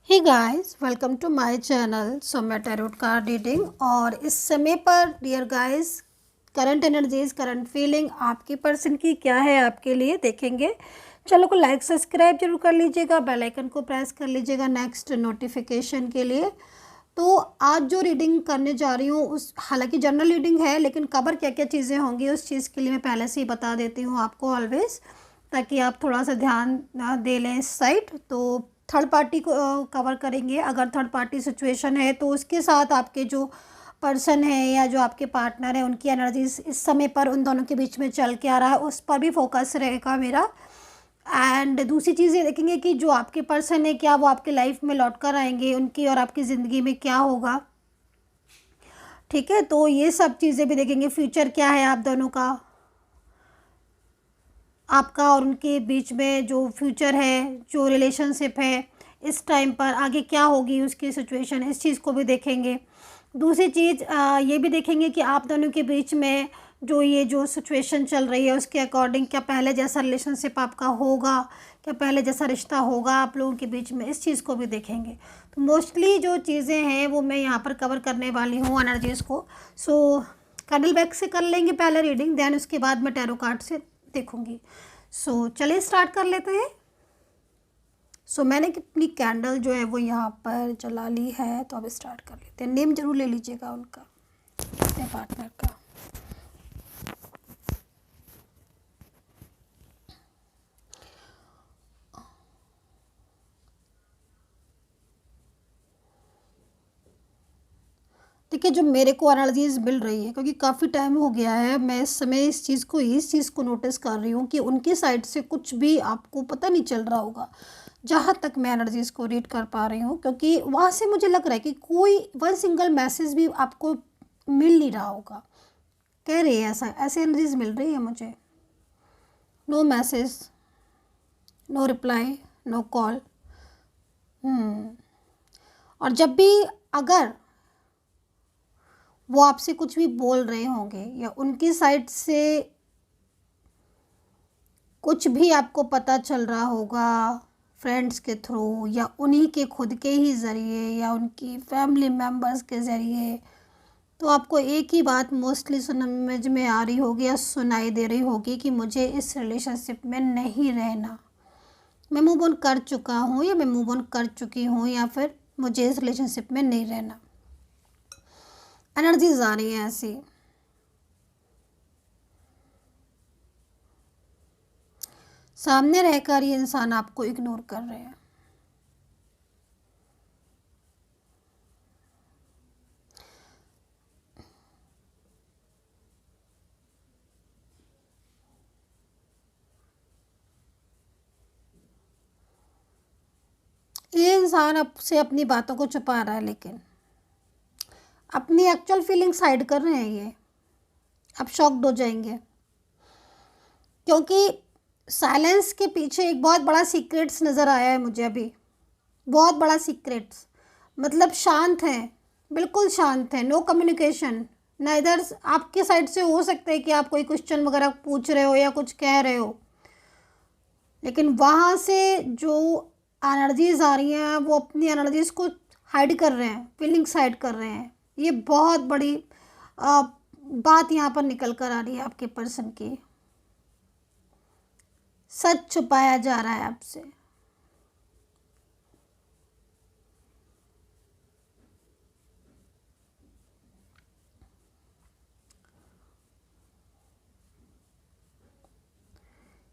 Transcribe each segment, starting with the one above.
Hey guys, welcome to my channel Soumya tarot card reading. और इस समय पर dear guys, current energies, current feeling आपकी पर्सन की क्या है आपके लिए देखेंगे। चैनल को लाइक सब्सक्राइब जरूर कर लीजिएगा, बेल आइकन को प्रेस कर लीजिएगा नेक्स्ट नोटिफिकेशन के लिए। तो आज जो रीडिंग करने जा रही हूँ उस हालांकि जनरल रीडिंग है, लेकिन कवर क्या क्या चीज़ें होंगी उस चीज़ के लिए मैं पहले से ही बता देती हूँ आपको ऑलवेज, ताकि आप थोड़ा सा ध्यान दे लें इस साइड। तो थर्ड पार्टी को कवर करेंगे। अगर थर्ड पार्टी सिचुएशन है तो उसके साथ आपके जो पर्सन है या जो आपके पार्टनर है उनकी एनर्जीज इस समय पर उन दोनों के बीच में चल के आ रहा है, उस पर भी फोकस रहेगा मेरा। एंड दूसरी चीज़ ये देखेंगे कि जो आपके पर्सन है क्या वो आपके लाइफ में लौट कर आएंगे, उनकी और आपकी ज़िंदगी में क्या होगा। ठीक है, तो ये सब चीज़ें भी देखेंगे। फ्यूचर क्या है आप दोनों का, आपका और उनके बीच में जो फ्यूचर है, जो रिलेशनशिप है इस टाइम पर आगे क्या होगी उसकी सिचुएशन, इस चीज़ को भी देखेंगे। दूसरी चीज़ ये भी देखेंगे कि आप दोनों के बीच में जो ये जो सिचुएशन चल रही है उसके अकॉर्डिंग क्या पहले जैसा रिलेशनशिप आपका होगा, क्या पहले जैसा रिश्ता होगा आप लोगों के बीच में, इस चीज़ को भी देखेंगे। तो मोस्टली जो चीज़ें हैं वो मैं यहाँ पर कवर करने वाली हूँ एनर्जीज़ को। सो कैंडल बैग से कर लेंगे पहले रीडिंग, देन उसके बाद मैं टैरो कार्ड से देखूंगी। सो चलिए स्टार्ट कर लेते हैं। सो मैंने अपनी कैंडल जो है वो यहाँ पर जला ली है, तो अब स्टार्ट कर लेते हैं। नेम जरूर ले लीजिएगा उनका, अपने पार्टनर का। देखिए, जो मेरे को एनर्जीज मिल रही है, क्योंकि काफ़ी टाइम हो गया है मैं इस समय इस चीज़ को नोटिस कर रही हूँ कि उनकी साइड से कुछ भी आपको पता नहीं चल रहा होगा, जहाँ तक मैं एनर्जीज को रीड कर पा रही हूँ। क्योंकि वहाँ से मुझे लग रहा है कि कोई वन सिंगल मैसेज भी आपको मिल नहीं रहा होगा, कह रही है ऐसा, ऐसे एनर्जीज मिल रही है मुझे। No message, no reply, no call. और जब भी अगर वो आपसे कुछ भी बोल रहे होंगे या उनकी साइड से कुछ भी आपको पता चल रहा होगा फ्रेंड्स के थ्रू या उन्हीं के खुद के ही ज़रिए या उनकी फैमिली मेम्बर्स के ज़रिए, तो आपको एक ही बात मोस्टली समझ में आ रही होगी या सुनाई दे रही होगी कि मुझे इस रिलेशनशिप में नहीं रहना, मैं मूव ऑन कर चुका हूँ या मैं मूव ऑन कर चुकी हूँ, या फिर मुझे इस रिलेशनशिप में नहीं रहना। एनर्जीज आ रही हैं ऐसी। सामने रहकर ये इंसान आपको इग्नोर कर रहे हैं। ये इंसान आपसे अपनी बातों को छुपा रहा है, लेकिन अपनी एक्चुअल फीलिंग्स हाइड कर रहे हैं ये। आप शॉक्ड हो जाएंगे, क्योंकि साइलेंस के पीछे एक बहुत बड़ा सीक्रेट्स नज़र आया है मुझे अभी। बहुत बड़ा सीक्रेट्स, मतलब शांत है, बिल्कुल शांत है, नो कम्युनिकेशन। ना इधर आपके साइड से हो सकता है कि आप कोई क्वेश्चन वगैरह पूछ रहे हो या कुछ कह रहे हो, लेकिन वहाँ से जो एनर्जीज आ रही हैं वो अपनी एनर्जीज को हाइड कर रहे हैं, फीलिंग्स हाइड कर रहे हैं। ये बहुत बड़ी बात यहाँ पर निकल कर आ रही है आपके पर्सन की। सच छुपाया जा रहा है आपसे।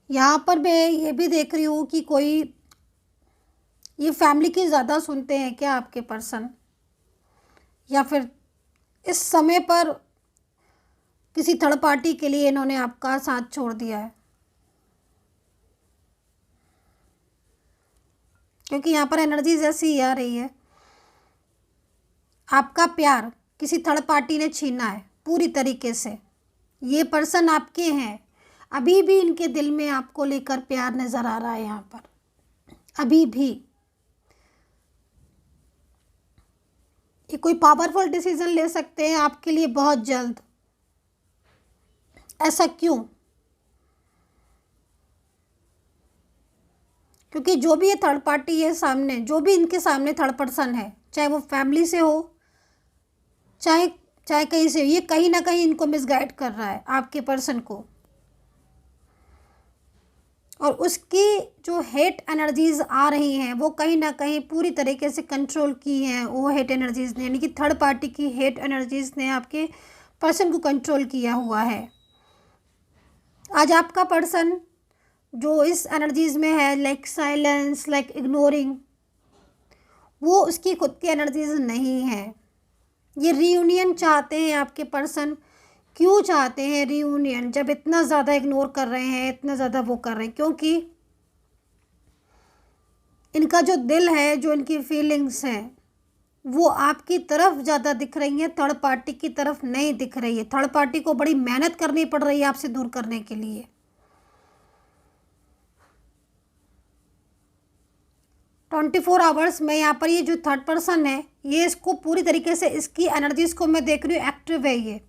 यहाँ पर मैं ये भी देख रही हूँ कि कोई ये फैमिली की ज़्यादा सुनते हैं क्या आपके पर्सन, या फिर इस समय पर किसी थर्ड पार्टी के लिए इन्होंने आपका साथ छोड़ दिया है। क्योंकि यहाँ पर एनर्जीज ऐसी ही आ रही है, आपका प्यार किसी थर्ड पार्टी ने छीना है पूरी तरीके से। ये पर्सन आपके हैं, अभी भी इनके दिल में आपको लेकर प्यार नज़र आ रहा है यहाँ पर अभी भी। ये कोई पावरफुल डिसीजन ले सकते हैं आपके लिए बहुत जल्द। ऐसा क्यों? क्योंकि जो भी ये थर्ड पार्टी है सामने, जो भी इनके सामने थर्ड पर्सन है, चाहे वो फैमिली से हो, चाहे चाहे कहीं से, ये कहीं ना कहीं इनको मिसगाइड कर रहा है आपके पर्सन को। और उसकी जो हेट एनर्जीज आ रही हैं वो कहीं ना कहीं पूरी तरीके से कंट्रोल की हैं वो हेट एनर्जीज ने, यानी कि थर्ड पार्टी की हेट एनर्जीज ने आपके पर्सन को कंट्रोल किया हुआ है। आज आपका पर्सन जो इस एनर्जीज में है, लाइक साइलेंस, लाइक इग्नोरिंग, वो उसकी खुद की एनर्जीज नहीं है। ये रीयूनियन चाहते हैं आपके पर्सन। क्यों चाहते हैं रीयूनियन जब इतना ज़्यादा इग्नोर कर रहे हैं, इतना ज़्यादा वो कर रहे हैं? क्योंकि इनका जो दिल है, जो इनकी फीलिंग्स हैं, वो आपकी तरफ ज़्यादा दिख रही हैं, थर्ड पार्टी की तरफ नहीं दिख रही है। थर्ड पार्टी को बड़ी मेहनत करनी पड़ रही है आपसे दूर करने के लिए। 24 आवर्स में यहाँ पर ये जो थर्ड पर्सन है, ये इसको पूरी तरीके से, इसकी एनर्जीज़ को मैं देख रही हूँ, एक्टिव है, ये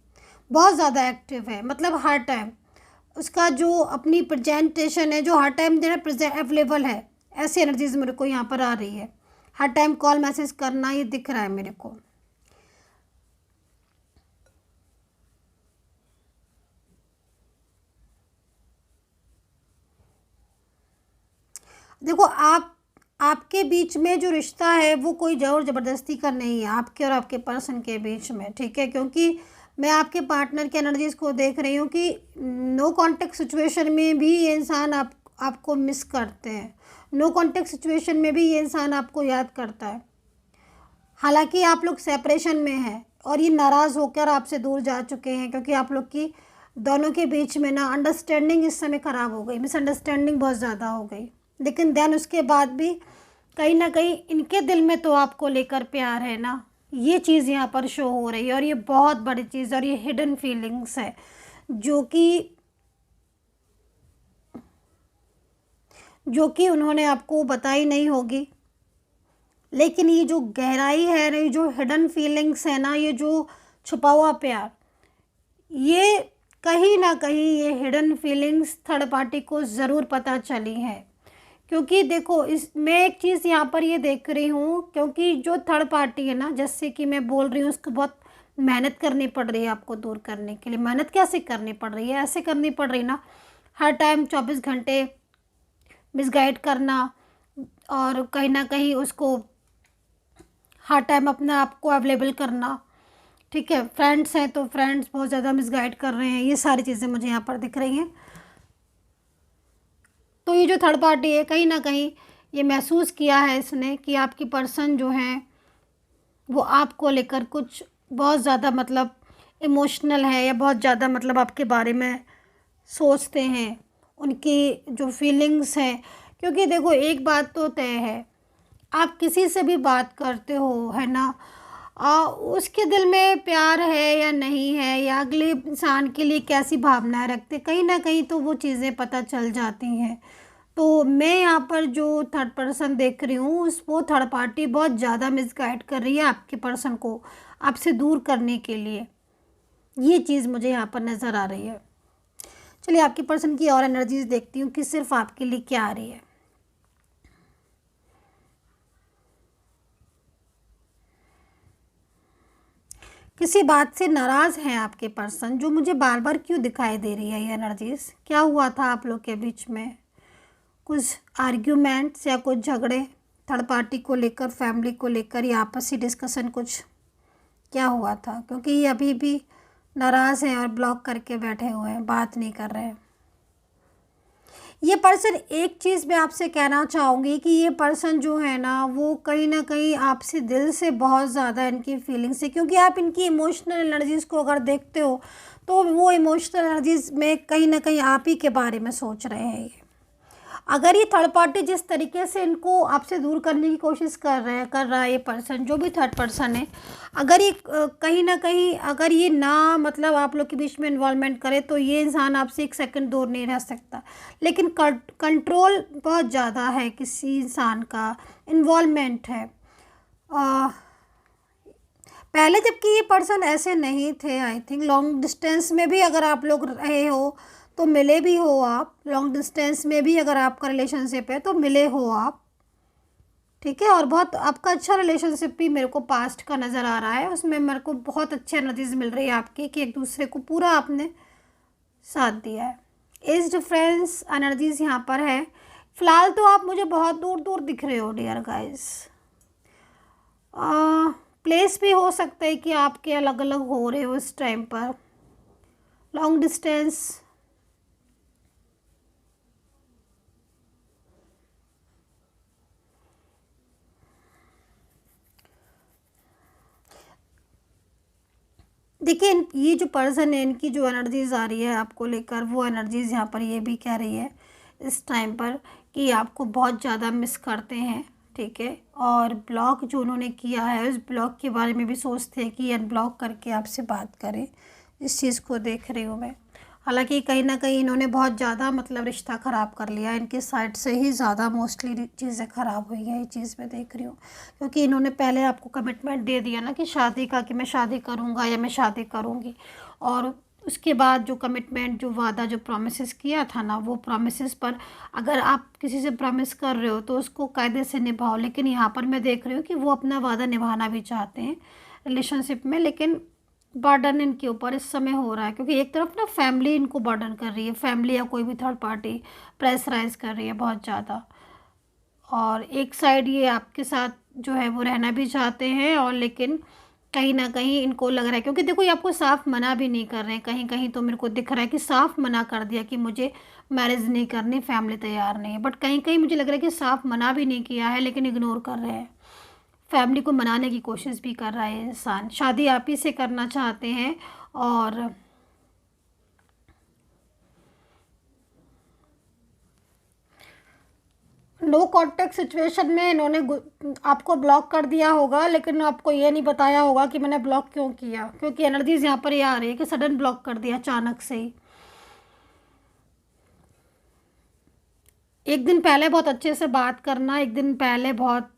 बहुत ज़्यादा एक्टिव है। मतलब हर टाइम उसका जो अपनी प्रेजेंटेशन है, जो हर टाइम जो है अवेलेबल है, ऐसी एनर्जीज मेरे को यहाँ पर आ रही है। हर टाइम कॉल मैसेज करना, ये दिख रहा है मेरे को। देखो, आपके बीच में जो रिश्ता है वो कोई ज़ोर ज़बरदस्ती का नहीं है आपके और आपके पर्सन के बीच में, ठीक है? क्योंकि मैं आपके पार्टनर की एनर्जीज को देख रही हूँ कि नो कांटेक्ट सिचुएशन में भी ये इंसान आपको मिस करते हैं। नो कांटेक्ट सिचुएशन में भी ये इंसान आपको याद करता है। हालांकि आप लोग सेपरेशन में हैं और ये नाराज़ होकर आपसे दूर जा चुके हैं, क्योंकि आप लोग की दोनों के बीच में ना अंडरस्टैंडिंग इस समय ख़राब हो गई, मिसअंडरस्टैंडिंग बहुत ज़्यादा हो गई। लेकिन देन उसके बाद भी कहीं ना कहीं इनके दिल में तो आपको लेकर प्यार है ना, ये चीज़ यहाँ पर शो हो रही है। और ये बहुत बड़ी चीज़, और ये हिडन फीलिंग्स है जो कि उन्होंने आपको बताई नहीं होगी। लेकिन ये जो गहराई है ना, ये जो हिडन फीलिंग्स है ना, ये जो छुपा हुआ प्यार, ये कहीं ना कहीं ये हिडन फीलिंग्स थर्ड पार्टी को ज़रूर पता चली है। क्योंकि देखो, इस मैं एक चीज़ यहाँ पर ये देख रही हूँ, क्योंकि जो थर्ड पार्टी है ना, जैसे कि मैं बोल रही हूँ, उसको बहुत मेहनत करनी पड़ रही है आपको दूर करने के लिए। मेहनत कैसे करनी पड़ रही है? ऐसे करनी पड़ रही ना, हर टाइम 24 घंटे मिसगाइड करना, और कहीं ना कहीं उसको हर टाइम अपने आप को अवेलेबल करना, ठीक है? फ्रेंड्स हैं तो फ्रेंड्स बहुत ज़्यादा मिसगाइड कर रहे हैं, ये सारी चीज़ें मुझे यहाँ पर दिख रही हैं। तो ये जो थर्ड पार्टी है, कहीं ना कहीं ये महसूस किया है इसने कि आपकी पर्सन जो है वो आपको लेकर कुछ बहुत ज़्यादा मतलब इमोशनल है, या बहुत ज़्यादा मतलब आपके बारे में सोचते हैं, उनकी जो फीलिंग्स हैं। क्योंकि देखो, एक बात तो तय है, आप किसी से भी बात करते हो, है ना, उसके दिल में प्यार है या नहीं है, या अगले इंसान के लिए कैसी भावनाएं रखते, कहीं ना कहीं तो वो चीज़ें पता चल जाती हैं। तो मैं यहाँ पर जो थर्ड पर्सन देख रही हूँ, उस वो थर्ड पार्टी बहुत ज़्यादा मिसगाइड कर रही है आपके पर्सन को आपसे दूर करने के लिए। ये चीज़ मुझे यहाँ पर नज़र आ रही है। चलिए आपके पर्सन की और एनर्जीज देखती हूँ कि सिर्फ आपके लिए क्या आ रही है। किसी बात से नाराज़ हैं आपके पर्सन, जो मुझे बार बार क्यों दिखाई दे रही है ये एनर्जीज? क्या हुआ था आप लोग के बीच में? कुछ आर्ग्यूमेंट्स या कुछ झगड़े थर्ड पार्टी को लेकर, फैमिली को लेकर, या आपसी डिस्कशन, कुछ क्या हुआ था? क्योंकि ये अभी भी नाराज़ हैं और ब्लॉक करके बैठे हुए हैं, बात नहीं कर रहे हैं। ये पर्सन, एक चीज़ मैं आपसे कहना चाहूँगी कि ये पर्सन जो है ना, वो कहीं ना कहीं आपसे दिल से बहुत ज़्यादा इनकी फीलिंग्स है। क्योंकि आप इनकी इमोशनल एनर्जीज़ को अगर देखते हो तो वो इमोशनल एनर्जीज़ में कहीं ना कहीं आप ही के बारे में सोच रहे हैं। ये अगर ये थर्ड पार्टी जिस तरीके से इनको आपसे दूर करने की कोशिश कर रहा है ये पर्सन, जो भी थर्ड पर्सन है, अगर ये कहीं ना कहीं अगर ये ना मतलब आप लोग के बीच में इन्वॉल्वमेंट करे, तो ये इंसान आपसे एक सेकंड दूर नहीं रह सकता। लेकिन कंट्रोल बहुत ज़्यादा है, किसी इंसान का इन्वॉल्वमेंट है। पहले जबकि ये पर्सन ऐसे नहीं थे, आई थिंक लॉन्ग डिस्टेंस में भी अगर आप लोग रहे हो तो मिले भी हो आप, लॉन्ग डिस्टेंस में भी अगर आपका रिलेशनशिप है तो मिले हो आप, ठीक है। और बहुत आपका अच्छा रिलेशनशिप भी मेरे को पास्ट का नज़र आ रहा है, उसमें मेरे को बहुत अच्छे एनर्जीज मिल रही है आपकी कि एक दूसरे को पूरा आपने साथ दिया है। एज डिफरेंस एनर्जीज यहाँ पर है। फ़िलहाल तो आप मुझे बहुत दूर दूर दिख रहे हो डियर गाइस। प्लेस भी हो सकता है कि आपके अलग अलग हो रहे हो इस टाइम पर, लॉन्ग डिस्टेंस। देखिए ये जो पर्सन है, इनकी जो एनर्जीज आ रही है आपको लेकर, वो एनर्जीज यहाँ पर ये भी कह रही है इस टाइम पर कि आपको बहुत ज़्यादा मिस करते हैं, ठीक है। और ब्लॉक जो उन्होंने किया है उस ब्लॉक के बारे में भी सोचते हैं कि अनब्लॉक करके आपसे बात करें। इस चीज़ को देख रही हूँ मैं। हालांकि कहीं ना कहीं इन्होंने बहुत ज़्यादा मतलब रिश्ता ख़राब कर लिया, इनके साइड से ही ज़्यादा मोस्टली चीज़ें ख़राब हुई हैं, ये चीज़ मैं देख रही हूँ। क्योंकि इन्होंने पहले आपको कमिटमेंट दे दिया ना कि शादी का, कि मैं शादी करूँगा या मैं शादी करूँगी, और उसके बाद जो कमिटमेंट, जो वादा, जो प्रोमिस किया था ना, वो प्रोमिस पर अगर आप किसी से प्रॉमिस कर रहे हो तो उसको कायदे से निभाओ। लेकिन यहाँ पर मैं देख रही हूँ कि वो अपना वादा निभाना भी चाहते हैं रिलेशनशिप में, लेकिन बर्डन इनके ऊपर इस समय हो रहा है। क्योंकि एक तरफ ना फैमिली इनको बर्डन कर रही है, फैमिली या कोई भी थर्ड पार्टी प्रेशराइज कर रही है बहुत ज़्यादा, और एक साइड ये आपके साथ जो है वो रहना भी चाहते हैं, और लेकिन कहीं ना कहीं इनको लग रहा है, क्योंकि देखो ये आपको साफ मना भी नहीं कर रहे हैं, कहीं कहीं तो मेरे को दिख रहा है कि साफ मना कर दिया कि मुझे मैरिज नहीं करनी, फैमिली तैयार नहीं है। बट कहीं कहीं मुझे लग रहा है कि साफ मना भी नहीं किया है, लेकिन इग्नोर कर रहे हैं। फैमिली को मनाने की कोशिश भी कर रहा है इंसान, शादी आप ही से करना चाहते हैं। और नो कांटेक्ट सिचुएशन में इन्होंने आपको ब्लॉक कर दिया होगा, लेकिन आपको ये नहीं बताया होगा कि मैंने ब्लॉक क्यों किया। क्योंकि एनर्जीज यहाँ पर ये आ रही है कि सडन ब्लॉक कर दिया अचानक से ही। एक दिन पहले बहुत अच्छे से बात करना, एक दिन पहले बहुत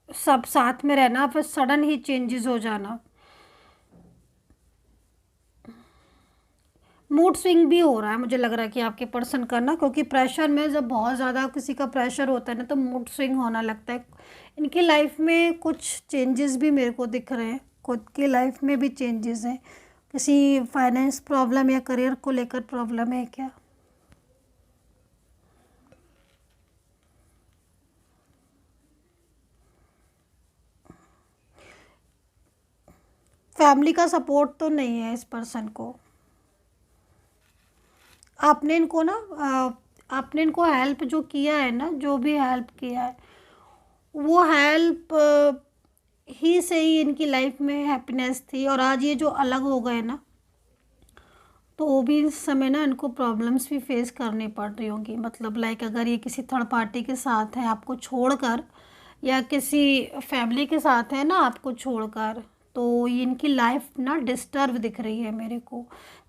सब साथ में रहना, फिर सडन ही चेंजेस हो जाना। मूड स्विंग भी हो रहा है मुझे लग रहा है कि आपके पर्सन का ना, क्योंकि प्रेशर में जब बहुत ज़्यादा किसी का प्रेशर होता है ना तो मूड स्विंग होना लगता है। इनकी लाइफ में कुछ चेंजेस भी मेरे को दिख रहे हैं, खुद की लाइफ में भी चेंजेस हैं। किसी फाइनेंस प्रॉब्लम या करियर को लेकर प्रॉब्लम है क्या? फैमिली का सपोर्ट तो नहीं है इस पर्सन को। आपने इनको ना आपने इनको हेल्प जो किया है ना, जो भी हेल्प किया है, वो हेल्प ही से ही इनकी लाइफ में हैप्पीनेस थी। और आज ये जो अलग हो गए ना, तो वो भी इस समय ना इनको प्रॉब्लम्स भी फेस करनी पड़ रही होंगी। मतलब लाइक अगर ये किसी थर्ड पार्टी के साथ है आपको छोड़कर, या किसी फैमिली के साथ है ना आपको छोड़कर, तो ये इनकी लाइफ ना डिस्टर्ब दिख रही है मेरे को,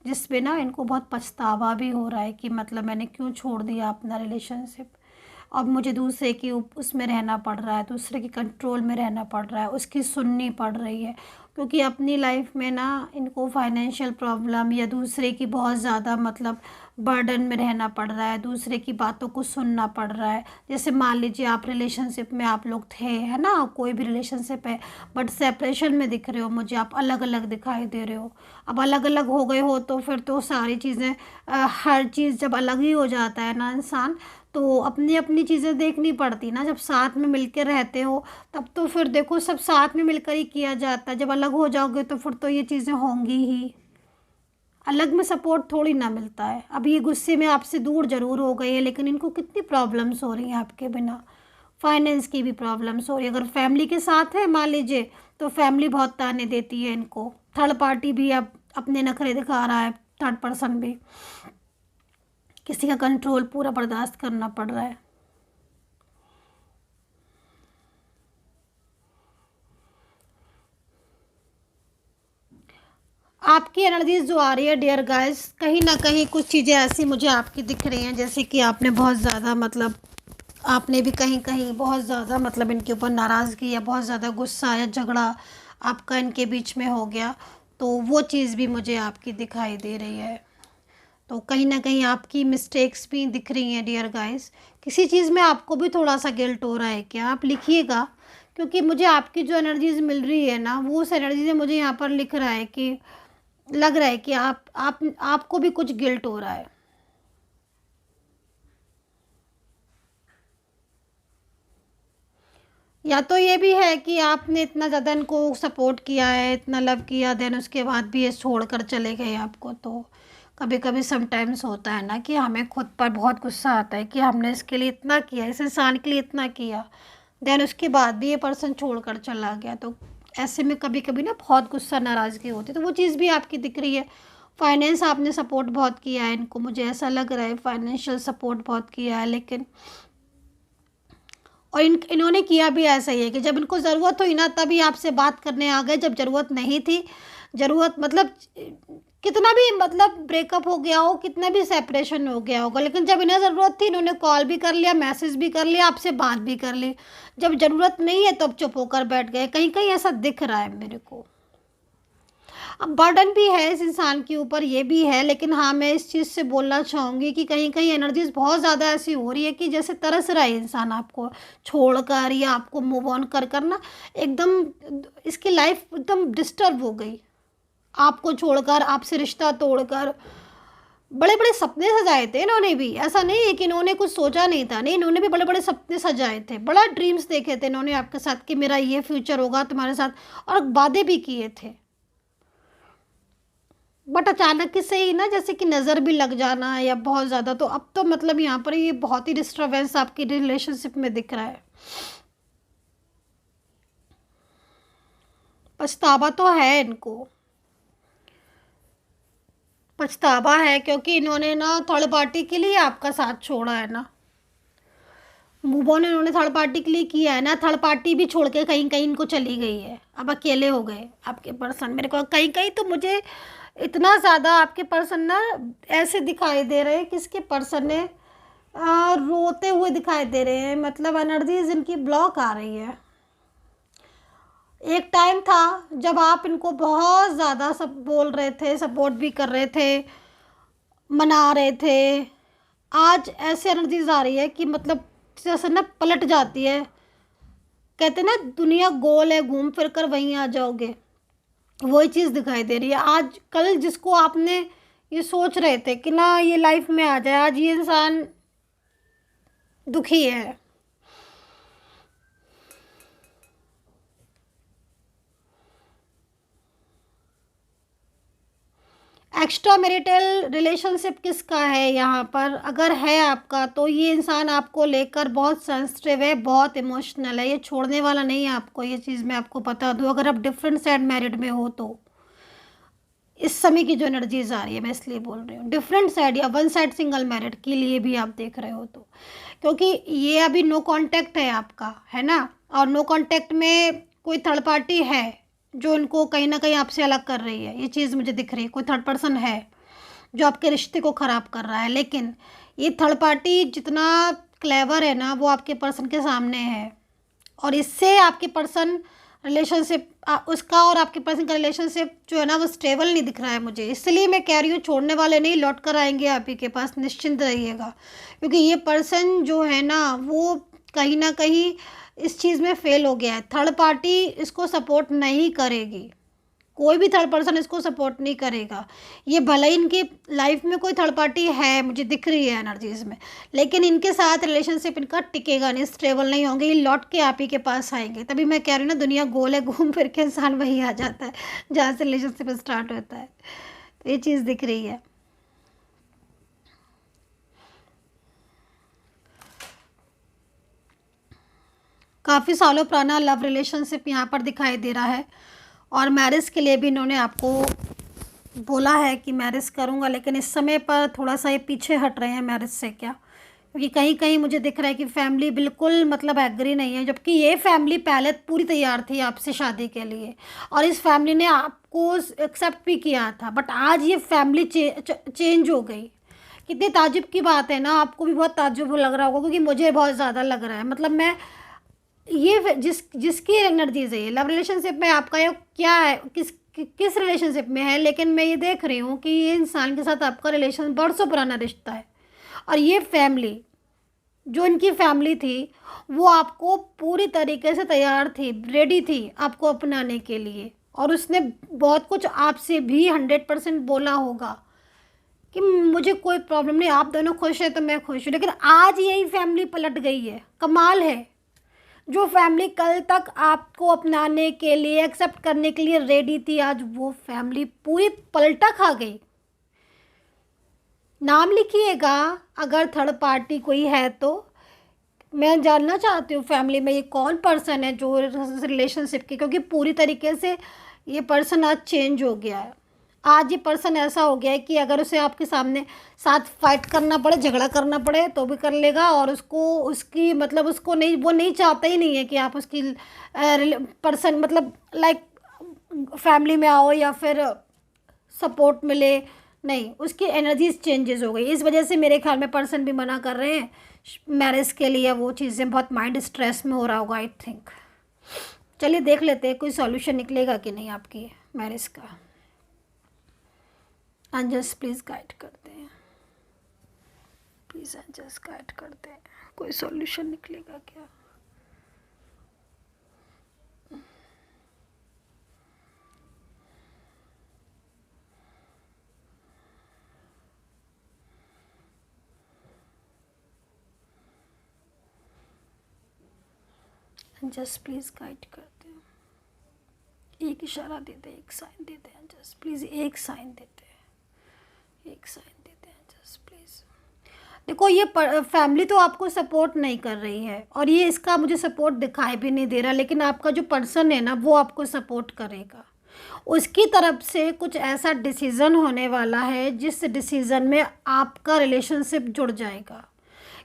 जिसमें ना इनको बहुत पछतावा भी हो रहा है कि मतलब मैंने क्यों छोड़ दिया अपना रिलेशनशिप। अब मुझे दूसरे की उसमें रहना पड़ रहा है, दूसरे के कंट्रोल में रहना पड़ रहा है, उसकी सुननी पड़ रही है। क्योंकि अपनी लाइफ में ना इनको फाइनेंशियल प्रॉब्लम या दूसरे की बहुत ज़्यादा मतलब बर्डन में रहना पड़ रहा है, दूसरे की बातों को सुनना पड़ रहा है। जैसे मान लीजिए आप रिलेशनशिप में आप लोग थे, है ना, कोई भी रिलेशनशिप है, बट सेपरेशन में दिख रहे हो मुझे, आप अलग अलग दिखाई दे रहे हो। अब अलग अलग हो गए हो तो फिर तो सारी चीज़ें, हर चीज़ जब अलग ही हो जाता है ना इंसान, तो अपनी अपनी चीज़ें देखनी पड़ती ना। जब साथ में मिलकर रहते हो तब तो फिर देखो सब साथ में मिलकर ही किया जाता है, जब अलग हो जाओगे तो फिर तो ये चीज़ें होंगी ही। अलग में सपोर्ट थोड़ी ना मिलता है। अब ये गुस्से में आपसे दूर ज़रूर हो गए हैं, लेकिन इनको कितनी प्रॉब्लम्स हो रही हैं आपके बिना। फाइनेंस की भी प्रॉब्लम्स हो रही है। अगर फैमिली के साथ है मान लीजिए, तो फैमिली बहुत ताने देती है इनको। थर्ड पार्टी भी अब अपने नखरे दिखा रहा है, थर्ड पर्सन भी, किसी का कंट्रोल पूरा बर्दाश्त करना पड़ रहा है। आपकी एनर्जीज जो आ रही है डियर गाइस, कहीं ना कहीं कुछ चीज़ें ऐसी मुझे आपकी दिख रही हैं, जैसे कि आपने बहुत ज़्यादा मतलब आपने भी कहीं कहीं बहुत ज़्यादा मतलब इनके ऊपर नाराज़गी या बहुत ज़्यादा गुस्सा या झगड़ा आपका इनके बीच में हो गया, तो वो चीज़ भी मुझे आपकी दिखाई दे रही है। तो कहीं ना कहीं आपकी मिस्टेक्स भी दिख रही हैं डियर गाइस। किसी चीज़ में आपको भी थोड़ा सा गिल्ट हो रहा है क्या, आप लिखिएगा, क्योंकि मुझे आपकी जो एनर्जीज मिल रही है ना, वो उस एनर्जी से मुझे यहाँ पर लिख रहा है कि लग रहा है कि आपको भी कुछ गिल्ट हो रहा है। या तो ये भी है कि आपने इतना ज़्यादा इनको सपोर्ट किया है, इतना लव किया, देन उसके बाद भी ये छोड़कर चले गए आपको। तो कभी कभी समटाइम्स होता है ना कि हमें खुद पर बहुत गुस्सा आता है कि हमने इसके लिए इतना किया, इस इंसान के लिए इतना किया, देन उसके बाद भी ये पर्सन छोड़कर चला गया। तो ऐसे में कभी कभी ना बहुत गुस्सा नाराज़गी होती है। तो वो चीज़ भी आपकी दिख रही है। फाइनेंस आपने सपोर्ट बहुत किया है इनको, मुझे ऐसा लग रहा है फाइनेंशियल सपोर्ट बहुत किया है, लेकिन और इन्होंने किया भी ऐसा ही है कि जब इनको ज़रूरत हुई ना तभी आपसे बात करने आ गए, जब ज़रूरत नहीं थी, ज़रूरत मतलब कितना भी मतलब ब्रेकअप हो गया हो, कितना भी सेपरेशन हो गया होगा, लेकिन जब इन्हें ज़रूरत थी इन्होंने कॉल भी कर लिया, मैसेज भी कर लिया, आपसे बात भी कर ली। जब ज़रूरत नहीं है तब चुप होकर बैठ गए। कहीं कहीं ऐसा दिख रहा है मेरे को। अब बर्डन भी है इस इंसान के ऊपर, ये भी है, लेकिन हाँ मैं इस चीज़ से बोलना चाहूँगी कि कहीं कहीं एनर्जीज बहुत ज़्यादा ऐसी हो रही है कि जैसे तरस रहा है इंसान आपको छोड़कर या आपको मूव ऑन कर कर ना, एकदम इसकी लाइफ एकदम डिस्टर्ब हो गई। आपको छोड़कर, आपसे रिश्ता तोड़कर, बड़े बड़े सपने सजाए थे इन्होंने भी, ऐसा नहीं है कि इन्होंने कुछ सोचा नहीं था, नहीं इन्होंने भी बड़े बड़े सपने सजाए थे, बड़ा ड्रीम्स देखे थे इन्होंने आपके साथ कि मेरा ये फ्यूचर होगा तुम्हारे साथ, और वादे भी किए थे। बट अचानक से ही ना जैसे कि नज़र भी लग जाना या बहुत ज़्यादा, तो अब तो मतलब यहाँ पर ये बहुत ही डिस्टर्बेंस आपकी रिलेशनशिप में दिख रहा है। पछतावा तो है इनको, पछतावा है, क्योंकि इन्होंने ना थर्ड पार्टी के लिए आपका साथ छोड़ा है ना, मूव ऑन इन्होंने थर्ड पार्टी के लिए किया है ना, थर्ड पार्टी भी छोड़ के कहीं कहीं इनको चली गई है, अब अकेले हो गए आपके पर्सन। मेरे को कहीं कहीं तो मुझे इतना ज़्यादा आपके पर्सन ना ऐसे दिखाई दे रहे हैं कि इसके पर्सन ने रोते हुए दिखाई दे रहे हैं, मतलब एनर्जीज इनकी ब्लॉक आ रही है। एक टाइम था जब आप इनको बहुत ज़्यादा सब बोल रहे थे, सपोर्ट भी कर रहे थे, मना रहे थे। आज ऐसी एनर्जीज आ रही है कि मतलब जैसे ना पलट जाती है, कहते ना दुनिया गोल है, घूम फिर कर वहीं आ जाओगे, वही चीज़ दिखाई दे रही है। आज कल जिसको आपने ये सोच रहे थे कि ना ये लाइफ में आ जाए, आज ये इंसान दुखी है। एक्स्ट्रा मैरिटल रिलेशनशिप किसका है यहाँ पर, अगर है आपका तो ये इंसान आपको लेकर बहुत सेंसिटिव है, बहुत इमोशनल है, ये छोड़ने वाला नहीं है आपको, ये चीज़ मैं आपको बता दूँ। अगर आप डिफरेंट साइड मैरिड में हो तो इस समय की जो एनर्जीज आ रही है, मैं इसलिए बोल रही हूँ डिफरेंट साइड या वन साइड सिंगल मैरिड के लिए भी आप देख रहे हो तो, क्योंकि ये अभी नो कांटेक्ट है आपका, है ना, और नो कांटेक्ट में कोई थर्ड पार्टी है जो इनको कहीं ना कहीं आपसे अलग कर रही है, ये चीज़ मुझे दिख रही है। कोई थर्ड पर्सन है जो आपके रिश्ते को ख़राब कर रहा है, लेकिन ये थर्ड पार्टी जितना क्लेवर है ना वो आपके पर्सन के सामने है, और इससे आपके पर्सन रिलेशनशिप उसका और आपके पर्सन का रिलेशनशिप जो है ना वो स्टेबल नहीं दिख रहा है मुझे, इसलिए मैं कह रही हूँ छोड़ने वाले नहीं, लौट कर आएंगे आप ही के पास, निश्चिंत रहिएगा। क्योंकि ये पर्सन जो है ना वो कहीं ना कहीं इस चीज़ में फेल हो गया है, थर्ड पार्टी इसको सपोर्ट नहीं करेगी, कोई भी थर्ड पर्सन इसको सपोर्ट नहीं करेगा। ये भले ही इनकी लाइफ में कोई थर्ड पार्टी है, मुझे दिख रही है एनर्जीज में, लेकिन इनके साथ रिलेशनशिप इनका टिकेगा नहीं, स्टेबल नहीं होंगे, ये लौट के आप ही के पास आएंगे। तभी मैं कह रही हूँ ना दुनिया गोल है, घूम फिर के इंसान वही आ जाता है जहाँ से रिलेशनशिप स्टार्ट होता है। तो ये चीज़ दिख रही है। काफ़ी सालों पुराना लव रिलेशनशिप यहाँ पर दिखाई दे रहा है, और मैरिज के लिए भी इन्होंने आपको बोला है कि मैरिज करूँगा, लेकिन इस समय पर थोड़ा सा ये पीछे हट रहे हैं मैरिज से। क्या, क्योंकि कहीं कहीं मुझे दिख रहा है कि फैमिली बिल्कुल मतलब एग्री नहीं है, जबकि ये फैमिली पहले पूरी तैयार थी आपसे शादी के लिए, और इस फैमिली ने आपको एक्सेप्ट भी किया था, बट आज ये फैमिली चेंज हो गई। कितनी ताजुब की बात है ना, आपको भी बहुत ताजुब लग रहा होगा, क्योंकि मुझे बहुत ज़्यादा लग रहा है। मतलब मैं ये जिसकी एनर्जीज है ये लव रिलेशनशिप में आपका ये क्या है, किस रिलेशनशिप में है, लेकिन मैं ये देख रही हूँ कि ये इंसान के साथ आपका रिलेशन बरसों पुराना रिश्ता है। और ये फैमिली, जो इनकी फैमिली थी, वो आपको पूरी तरीके से तैयार थी, रेडी थी आपको अपनाने के लिए। और उसने बहुत कुछ आपसे भी 100% बोला होगा कि मुझे कोई प्रॉब्लम नहीं, आप दोनों खुश हैं तो मैं खुश हूँ। लेकिन आज यही फैमिली पलट गई है। कमाल है, जो फैमिली कल तक आपको अपनाने के लिए, एक्सेप्ट करने के लिए रेडी थी, आज वो फैमिली पूरी पलटा खा गई। नाम लिखिएगा अगर थर्ड पार्टी कोई है तो। मैं जानना चाहती हूँ फैमिली में ये कौन पर्सन है जो रिलेशनशिप की, क्योंकि पूरी तरीके से ये पर्सन आज चेंज हो गया है। आज ये पर्सन ऐसा हो गया है कि अगर उसे आपके सामने साथ फाइट करना पड़े, झगड़ा करना पड़े तो भी कर लेगा। और उसको उसकी मतलब उसको नहीं, वो नहीं चाहता ही नहीं है कि आप उसकी पर्सन मतलब लाइक फैमिली में आओ या फिर सपोर्ट मिले। नहीं, उसकी एनर्जीज चेंजेस हो गई। इस वजह से मेरे ख्याल में पर्सन भी मना कर रहे हैं मैरिज के लिए। वो चीज़ें बहुत माइंड स्ट्रेस में हो रहा होगा आई थिंक। चलिए देख लेते हैं कोई सॉल्यूशन निकलेगा कि नहीं आपकी मैरिज का। एंजल्स प्लीज़ गाइड करते हैं, प्लीज़ एंजल्स गाइड करते हैं, कोई सॉल्यूशन निकलेगा क्या। जस्ट प्लीज़ गाइड करते हैं, एक इशारा देते, एक साइन देते हैं जस्ट प्लीज़, एक साइन देते हैं, एक साइन देते हैं जस्ट प्लीज़। देखो ये फैमिली तो आपको सपोर्ट नहीं कर रही है और ये इसका मुझे सपोर्ट दिखाई भी नहीं दे रहा, लेकिन आपका जो पर्सन है ना वो आपको सपोर्ट करेगा। उसकी तरफ से कुछ ऐसा डिसीज़न होने वाला है जिस डिसीज़न में आपका रिलेशनशिप जुड़ जाएगा।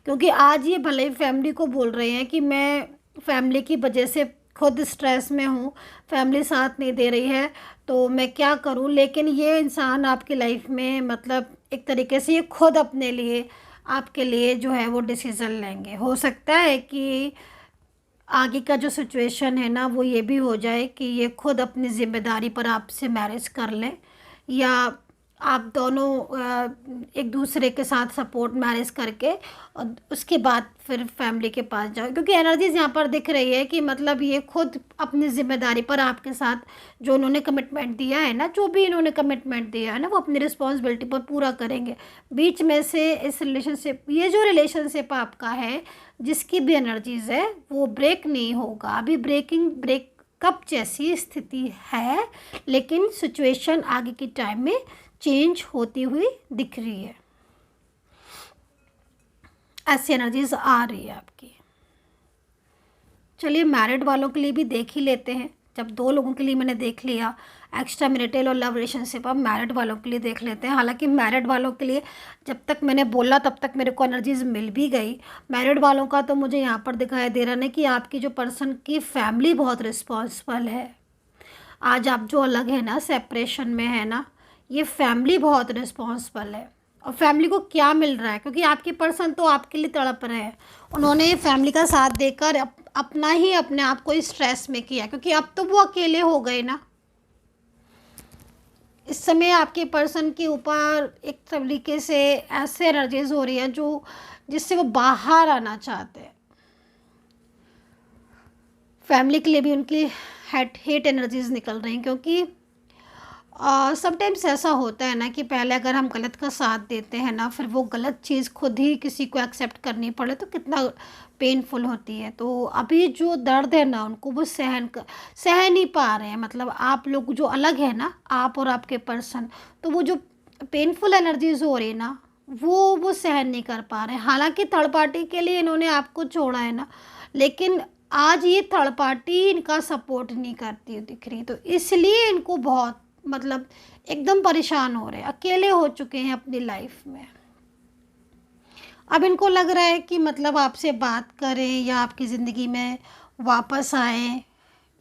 क्योंकि आज ये भले ही फैमिली को बोल रहे हैं कि मैं फैमिली की वजह से खुद स्ट्रेस में हूँ, फैमिली साथ नहीं दे रही है तो मैं क्या करूँ, लेकिन ये इंसान आपकी लाइफ में मतलब एक तरीके से ये खुद अपने लिए, आपके लिए जो है वो डिसीज़न लेंगे। हो सकता है कि आगे का जो सिचुएशन है ना वो ये भी हो जाए कि ये खुद अपनी ज़िम्मेदारी पर आपसे मैरिज कर लें, या आप दोनों एक दूसरे के साथ सपोर्ट मैरिज करके और उसके बाद फिर फैमिली के पास जाओ। क्योंकि एनर्जीज यहाँ पर दिख रही है कि मतलब ये खुद अपनी ज़िम्मेदारी पर आपके साथ जो उन्होंने कमिटमेंट दिया है ना, जो भी इन्होंने कमिटमेंट दिया है ना, वो अपनी रिस्पॉन्सिबिलिटी पर पूरा करेंगे। बीच में से इस रिलेशनशिप, ये जो रिलेशनशिप आपका है जिसकी भी एनर्जीज है वो ब्रेक नहीं होगा। अभी ब्रेकअप जैसी स्थिति है, लेकिन सिचुएशन आगे की टाइम में चेंज होती हुई दिख रही है। ऐसी एनर्जीज आ रही है आपकी। चलिए मैरिड वालों के लिए भी देख ही लेते हैं। जब दो लोगों के लिए मैंने देख लिया, एक्स्ट्रा मैरिटल और लव रिलेशनशिप, अब मैरिड वालों के लिए देख लेते हैं। हालांकि मैरिड वालों के लिए जब तक मैंने बोला तब तक मेरे को एनर्जीज मिल भी गई। मैरिड वालों का तो मुझे यहाँ पर दिखाई दे रहा है कि आपकी जो पर्सन की फैमिली बहुत रिस्पॉन्सिबल है। आज आप जो अलग है ना, सेपरेशन में है ना, ये फैमिली बहुत रिस्पॉन्सिबल है। और फैमिली को क्या मिल रहा है, क्योंकि आपके पर्सन तो आपके लिए तड़प रहे हैं। उन्होंने फैमिली का साथ देकर अपना ही अपने आप को स्ट्रेस में किया, क्योंकि अब तो वो अकेले हो गए ना। इस समय आपके पर्सन के ऊपर एक तरीके से ऐसे एनर्जीज हो रही है जो जिससे वो बाहर आना चाहते हैं। फैमिली के लिए भी उनकी हेट एनर्जीज निकल रही हैं, क्योंकि समटाइम्स ऐसा होता है ना कि पहले अगर हम गलत का साथ देते हैं ना, फिर वो गलत चीज़ खुद ही किसी को एक्सेप्ट करनी पड़े तो कितना पेनफुल होती है। तो अभी जो दर्द है ना उनको वो सहन नहीं पा रहे हैं। मतलब आप लोग जो अलग है ना, आप और आपके पर्सन, तो वो जो पेनफुल एनर्जीज हो रही है ना वो सहन नहीं कर पा रहे हैं। हालांकि थर्ड पार्टी के लिए इन्होंने आपको छोड़ा है ना, लेकिन आज ये थर्ड पार्टी इनका सपोर्ट नहीं करती दिख रही, तो इसलिए इनको बहुत मतलब एकदम परेशान हो रहे हैं, अकेले हो चुके हैं अपनी लाइफ में। अब इनको लग रहा है कि मतलब आपसे बात करें या आपकी ज़िंदगी में वापस आए,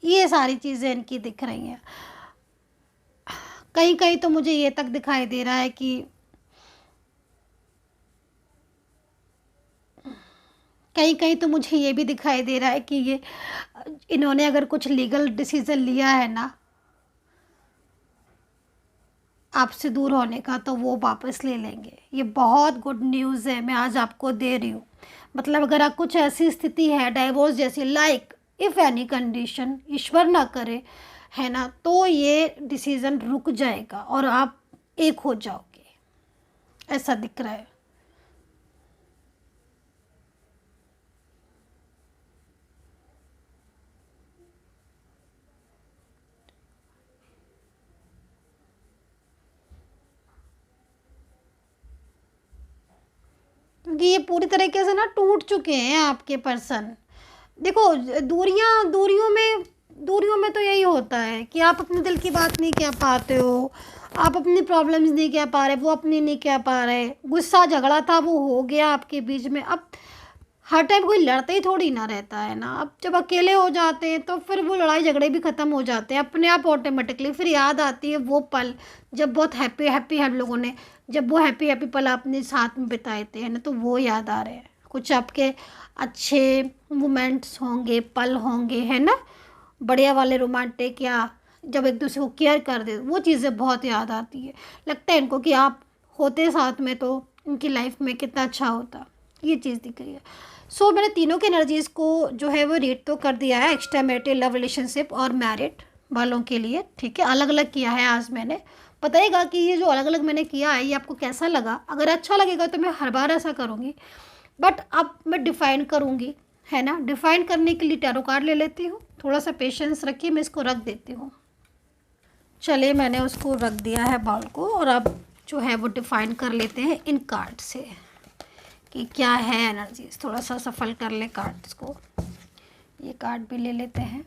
ये सारी चीज़ें इनकी दिख रही हैं। कहीं कहीं तो मुझे ये तक दिखाई दे रहा है कि मुझे ये भी दिखाई दे रहा है कि ये इन्होंने अगर कुछ लीगल डिसीज़न लिया है ना, आपसे दूर होने का, तो वो वापस ले लेंगे। ये बहुत गुड न्यूज़ है, मैं आज आपको दे रही हूँ। मतलब अगर आप कुछ ऐसी स्थिति है डाइवोर्स जैसी, लाइक इफ़ एनी कंडीशन, ईश्वर ना करे, है ना, तो ये डिसीज़न रुक जाएगा और आप एक हो जाओगे, ऐसा दिख रहा है। क्योंकि ये पूरी तरीके से ना टूट चुके हैं आपके पर्सन। देखो, दूरियों में तो यही होता है कि आप अपने दिल की बात नहीं कह पाते हो, आप अपनी प्रॉब्लम्स नहीं कह पा रहे, वो अपनी नहीं कह पा रहे। गुस्सा झगड़ा था वो हो गया आपके बीच में। अब हर टाइम कोई लड़ते ही थोड़ी ना रहता है ना। अब जब अकेले हो जाते हैं तो फिर वो लड़ाई झगड़े भी ख़त्म हो जाते हैं अपने आप ऑटोमेटिकली। फिर याद आती है वो पल जब बहुत हैप्पी हैप्पी हम लोगों ने, जब वो हैप्पी हैप्पी पल अपने साथ में बिताए थे, है ना, तो वो याद आ रहे हैं। कुछ आपके अच्छे मोमेंट्स होंगे, पल होंगे, है ना, बढ़िया वाले रोमांटिक, या जब एक दूसरे को केयर कर दे, वो चीज़ें बहुत याद आती है। लगता है इनको कि आप होते साथ में तो इनकी लाइफ में कितना अच्छा होता। ये चीज़ दिख रही है। सो मैंने तीनों के एनर्जीज़ को जो है वो रीड तो कर दिया है, एक्स्ट्रा मैरिटल लव रिलेशनशिप और मैरिड वालों के लिए, ठीक है। अलग अलग किया है आज मैंने। बताइएगा कि ये जो अलग अलग मैंने किया है ये आपको कैसा लगा। अगर अच्छा लगेगा तो मैं हर बार ऐसा करूँगी, बट अब मैं डिफ़ाइन करूँगी, है ना। डिफ़ाइन करने के लिए टैरो कार्ड ले लेती हूँ। थोड़ा सा पेशेंस रखिए, मैं इसको रख देती हूँ। चलिए, मैंने उसको रख दिया है बॉल को, और अब जो है वो डिफ़ाइन कर लेते हैं इन कार्ड से कि क्या है एनर्जीज। थोड़ा सा सफल कर ले कार्ड्स को। ये कार्ड भी ले लेते हैं।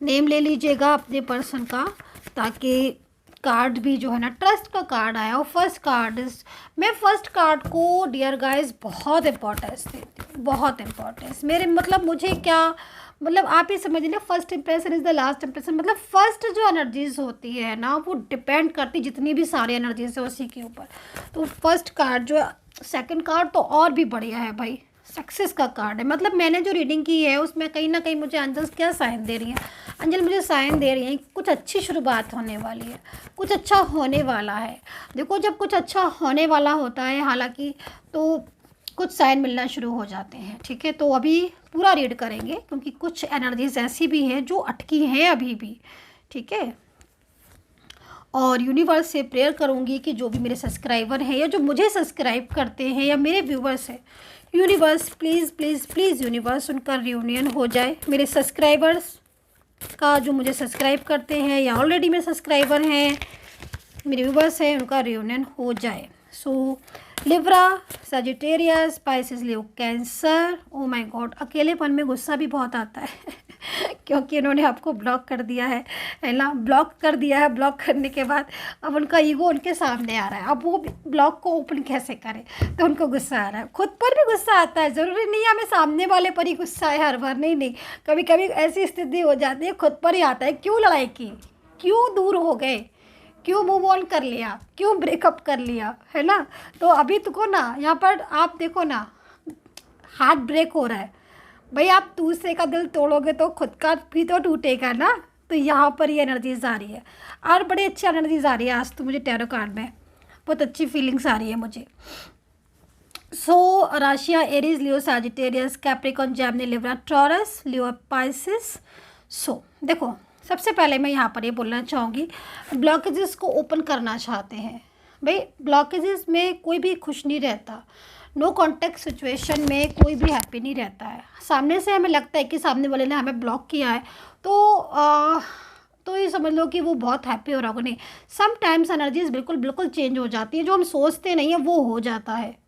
नेम ले लीजिएगा अपने पर्सन का, ताकि कार्ड भी जो है ना, ट्रस्ट का कार्ड आया। और फर्स्ट कार्ड मैं फर्स्ट कार्ड को डियर गाइस बहुत इंपॉर्टेंस देती हूँ, बहुत इंपॉर्टेंस। मेरे मतलब मुझे क्या, मतलब आप ये समझ लें, first impression is the last impression. मतलब फर्स्ट जो एनर्जीज होती है ना, वो डिपेंड करती जितनी भी सारी एनर्जीज है उसी के ऊपर। तो फर्स्ट कार्ड जो, सेकंड कार्ड तो और भी बढ़िया है भाई, सक्सेस का कार्ड है। मतलब मैंने जो रीडिंग की है उसमें कहीं ना कहीं मुझे एंजल्स क्या साइन दे रही हैं, अंजल मुझे साइन दे रही हैं कुछ अच्छी शुरुआत होने वाली है, कुछ अच्छा होने वाला है। देखो, जब कुछ अच्छा होने वाला होता है हालांकि, तो कुछ साइन मिलना शुरू हो जाते हैं, ठीक है। तो अभी पूरा रीड करेंगे क्योंकि कुछ एनर्जीज ऐसी भी हैं जो अटकी हैं अभी भी, ठीक है। और यूनिवर्स से प्रेयर करूँगी कि जो भी मेरे सब्सक्राइबर हैं या जो मुझे सब्सक्राइब करते हैं या मेरे व्यूवर्स हैं, universe please please please universe उनका रियूनियन हो जाए। मेरे सब्सक्राइबर्स का, जो मुझे सब्सक्राइब करते हैं या ऑलरेडी मेरे सब्सक्राइबर हैं, मेरे व्यूवर्स हैं, उनका रियूनियन हो जाए। So Libra, Sagittarius, Pisces, Leo, Cancer. Oh my God, अकेलेपन में गुस्सा भी बहुत आता है क्योंकि इन्होंने आपको ब्लॉक कर दिया है ना, ब्लॉक कर दिया है। ब्लॉक करने के बाद अब उनका ईगो उनके सामने आ रहा है। अब वो ब्लॉक को ओपन कैसे करें, तो उनको गुस्सा आ रहा है। खुद पर भी गुस्सा आता है, ज़रूरी नहीं है हमें सामने वाले पर ही गुस्सा है हर बार, नहीं नहीं, कभी कभी ऐसी स्थिति हो जाती है खुद पर ही आता है। क्यों लड़ाई की, क्यों दूर हो गए, क्यों मूव ऑन कर लिया, क्यों ब्रेकअप कर लिया, है ना। तो अभी तुमको ना यहाँ पर आप देखो ना, हार्ट ब्रेक हो रहा है भाई। आप दूसरे का दिल तोड़ोगे तो खुद का भी तो टूटेगा ना। तो यहाँ पर ये एनर्जीज आ रही है, और बड़ी अच्छी एनर्जीज आ रही है आज तो मुझे टैरो कार्ड में, बहुत अच्छी फीलिंग्स आ रही है मुझे। सो राशिया Aries, Leo, Sagittarius, Capricorn, Gemini, Libra, Taurus, Leo, Pisces. So देखो, सबसे पहले मैं यहाँ पर ये बोलना चाहूँगी, ब्लॉकेजेस को ओपन करना चाहते हैं भाई। ब्लॉकेजेस में कोई भी खुश नहीं रहता, नो कॉन्टेक्ट सिचुएशन में कोई भी हैप्पी नहीं रहता है। सामने से हमें लगता है कि सामने वाले ने हमें ब्लॉक किया है, तो ये समझ लो कि वो बहुत हैप्पी हो रहा होगा। नहीं, समटाइम्स एनर्जीज बिल्कुल बिल्कुल चेंज हो जाती है, जो हम सोचते नहीं है वो हो जाता है।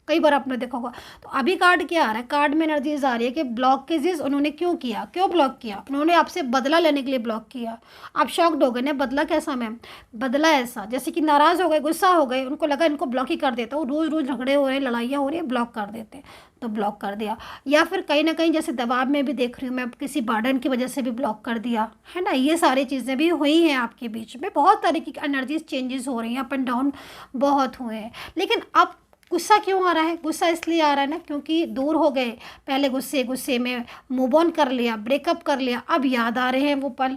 कई बार आपने देखा होगा। तो अभी कार्ड क्या आ रहा है, कार्ड में एनर्जीज आ रही है कि ब्लॉकेजेस उन्होंने क्यों किया, क्यों ब्लॉक किया, उन्होंने आपसे बदला लेने के लिए ब्लॉक किया। आप शॉक्ड हो गए ना, बदला कैसा मैम, बदला ऐसा जैसे कि नाराज़ हो गए, गुस्सा हो गए, उनको लगा इनको ब्लॉक ही कर देता हूँ, रोज़ रोज़ झगड़े हो रहे हैं, लड़ाइयाँ हो रही है, ब्लॉक कर देते हैं, तो ब्लॉक कर दिया। या फिर कहीं ना कहीं जैसे दबाव में भी देख रही हूँ मैं, किसी बर्डन की वजह से भी ब्लॉक कर दिया, है ना। ये सारी चीज़ें भी हुई हैं आपके बीच में, बहुत तरीके की एनर्जीज चेंजेस हो रही हैं, अप एंड डाउन बहुत हुए हैं। लेकिन अब गुस्सा क्यों आ रहा है, गुस्सा इसलिए आ रहा है ना क्योंकि दूर हो गए। पहले गुस्से में मूव ऑन कर लिया, ब्रेकअप कर लिया, अब याद आ रहे हैं वो पल,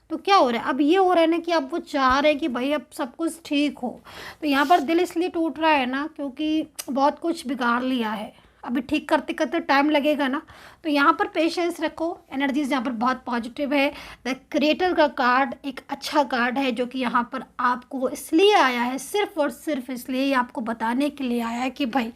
तो क्या हो रहा है, अब ये हो रहा है ना कि अब वो चाह रहे हैं कि भाई अब सब कुछ ठीक हो। तो यहाँ पर दिल इसलिए टूट रहा है ना क्योंकि बहुत कुछ बिगाड़ लिया है, अभी ठीक करते करते टाइम लगेगा ना। तो यहाँ पर पेशेंस रखो, एनर्जीज यहाँ पर बहुत पॉजिटिव है। द क्रिएटर का कार्ड एक अच्छा कार्ड है जो कि यहाँ पर आपको इसलिए आया है, सिर्फ और सिर्फ इसलिए, ये आपको बताने के लिए आया है कि भाई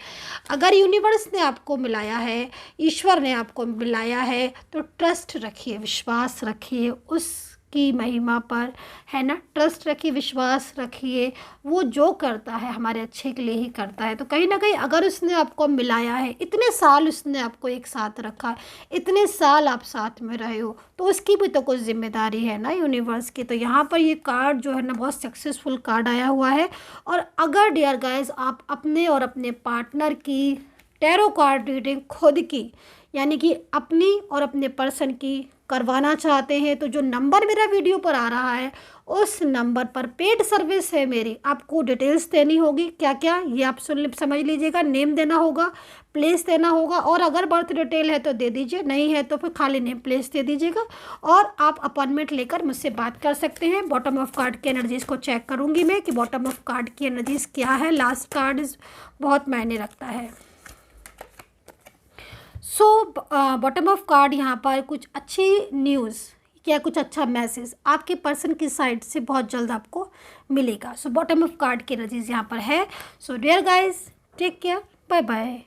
अगर यूनिवर्स ने आपको मिलाया है, ईश्वर ने आपको मिलाया है, तो ट्रस्ट रखिए, विश्वास रखिए उसकी महिमा पर, है ना। ट्रस्ट रखिए, विश्वास रखिए, वो जो करता है हमारे अच्छे के लिए ही करता है। तो कहीं ना कहीं अगर उसने आपको मिलाया है, इतने साल उसने आपको एक साथ रखा है, इतने साल आप साथ में रहे हो, तो उसकी भी तो कुछ जिम्मेदारी है ना यूनिवर्स की। तो यहाँ पर ये कार्ड जो है ना बहुत सक्सेसफुल कार्ड आया हुआ है। और अगर डियर गाइस आप अपने और अपने पार्टनर की टैरो कार्ड रीडिंग खुद की, यानी कि अपनी और अपने पर्सन की करवाना चाहते हैं, तो जो नंबर मेरा वीडियो पर आ रहा है उस नंबर पर पेड सर्विस है मेरी, आपको डिटेल्स देनी होगी। क्या क्या ये आप समझ लीजिएगा, नेम देना होगा, प्लेस देना होगा, और अगर बर्थ डिटेल है तो दे दीजिए, नहीं है तो फिर खाली नेम प्लेस दे दीजिएगा। और आप अपॉइंटमेंट लेकर मुझसे बात कर सकते हैं। बॉटम ऑफ कार्ड की एनर्जीज़ को चेक करूँगी मैं कि बॉटम ऑफ कार्ड की एनर्जीज़ क्या है। लास्ट कार्ड इस बहुत मायने रखता है। सो बॉटम ऑफ कार्ड यहाँ पर कुछ अच्छी न्यूज़ या कुछ अच्छा मैसेज आपके पर्सन की साइड से बहुत जल्द आपको मिलेगा। सो बॉटम ऑफ कार्ड की एनर्जीज यहाँ पर है। So dear guys, take care, bye bye.